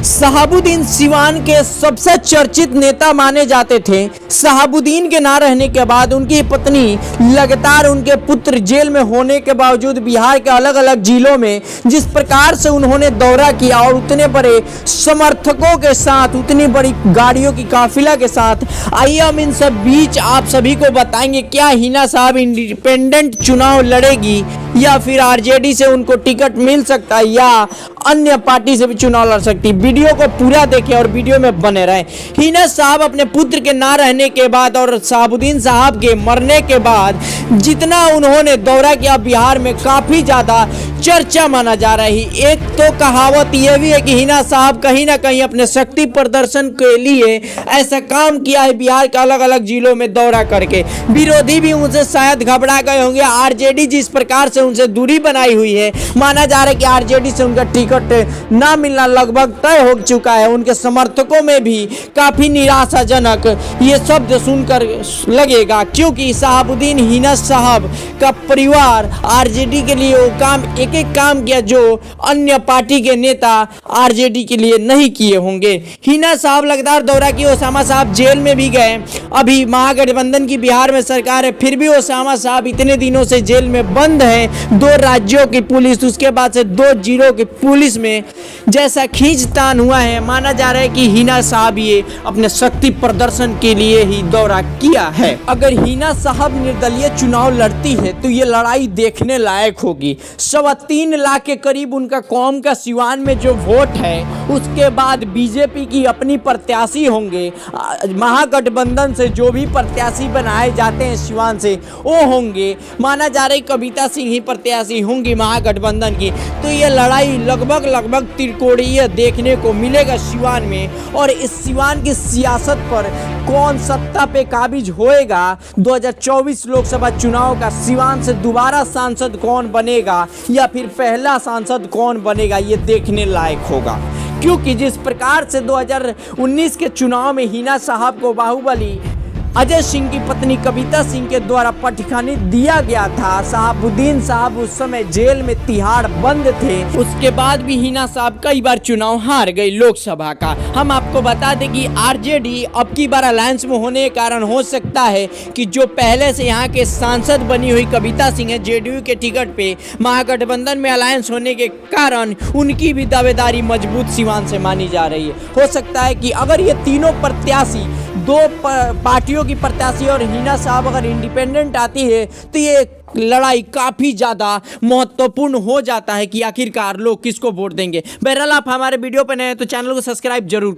शहाबुद्दीन सीवान के सबसे चर्चित नेता माने जाते थे। शहाबुद्दीन के ना रहने के बाद उनकी पत्नी लगातार उनके पुत्र जेल में होने के बावजूद बिहार के अलग अलग जिलों में जिस प्रकार से उन्होंने दौरा किया और उतने बड़े समर्थकों के साथ, उतनी बड़ी गाड़ियों की काफिला के साथ, आइए हम इन सब बीच आप सभी को बताएंगे क्या हिना साहब इंडिपेंडेंट चुनाव लड़ेगी या फिर आरजेडी से उनको टिकट मिल सकता है या अन्य पार्टी से भी चुनाव लड़ सकती। वीडियो को पूरा देखें और वीडियो में बने रहें। हिना साहब अपने पुत्र के ना रहने के बाद और शहाबुद्दीन साहब के मरने के बाद जितना उन्होंने दौरा किया बिहार में काफ़ी ज़्यादा चर्चा माना जा रही। एक तो कहावत यह भी है कि हिना साहब कहीं ना कहीं अपने शक्ति प्रदर्शन के लिए ऐसा काम किया है बिहार के अलग अलग जिलों में दौरा करके। विरोधी भी उनसे शायद घबरा गए होंगे। आरजेडी जिस प्रकार से उनसे दूरी बनाई हुई है, माना जा रहा है कि आरजेडी से उनका टिकट ना मिलना लगभग तय हो चुका है। उनके समर्थकों में भी काफ़ी निराशाजनक ये शब्द सुनकर लगेगा, क्योंकि शहाबुद्दीन हिना साहब का परिवार आरजेडी के लिए वो काम एक काम किया जो अन्य पार्टी के नेता आरजेडी के लिए नहीं किए होंगे। हिना साहब लगातार दौरा किए। ओसामा साहब जेल में भी गए। अभी महागठबंधन की बिहार में सरकार है, फिर भी ओसामा साहब इतने दिनों से जेल में बंद हैं। 2 राज्यों की पुलिस, उसके बाद से 2 जिलों की पुलिस में जैसा खींचतान हुआ है, माना जा रहा है कि हिना साहब ये अपने शक्ति प्रदर्शन के लिए ही दौरा किया है। अगर हिना साहब निर्दलीय चुनाव लड़ती है तो ये लड़ाई देखने लायक होगी। 3.25 लाख के करीब उनका कौम का सिवान में जो वोट है, उसके बाद बीजेपी की अपनी प्रत्याशी होंगे। महागठबंधन से जो भी प्रत्याशी बनाए जाते हैं सिवान से वो होंगे। माना जा रहा है कविता सिंह ही प्रत्याशी होंगी महागठबंधन की। तो ये लड़ाई लगभग त्रिकोणीय देखने को मिलेगा सिवान में। और इस सिवान की सियासत पर कौन सत्ता पे काबिज होएगा, 2024 लोकसभा चुनाव का सिवान से दोबारा सांसद कौन बनेगा या फिर पहला सांसद कौन बनेगा, ये देखने लायक होगा। क्योंकि जिस प्रकार से 2019 के चुनाव में हिना साहब को बाहुबली अजय सिंह की पत्नी कविता सिंह के द्वारा पटखानी दिया गया था, शहाबुद्दीन साहब उस समय जेल में तिहाड़ बंद थे। उसके बाद भी हिना साहब कई बार चुनाव हार गई लोकसभा का। हम आपको बता दें कि आरजेडी अब की बार अलायंस में होने के कारण हो सकता है कि जो पहले से यहाँ के सांसद बनी हुई कविता सिंह है जेडीयू के टिकट पे, महागठबंधन में अलायंस होने के कारण उनकी भी दावेदारी मजबूत सिवान से मानी जा रही है। हो सकता है कि अगर ये तीनों प्रत्याशी, 2 पार्टियों की प्रत्याशी और हिना साहब अगर इंडिपेंडेंट आती है तो ये लड़ाई काफ़ी ज़्यादा महत्वपूर्ण हो जाता है कि आखिरकार लोग किसको वोट देंगे। बहरहाल आप हमारे वीडियो पर नए हैं तो चैनल को सब्सक्राइब जरूर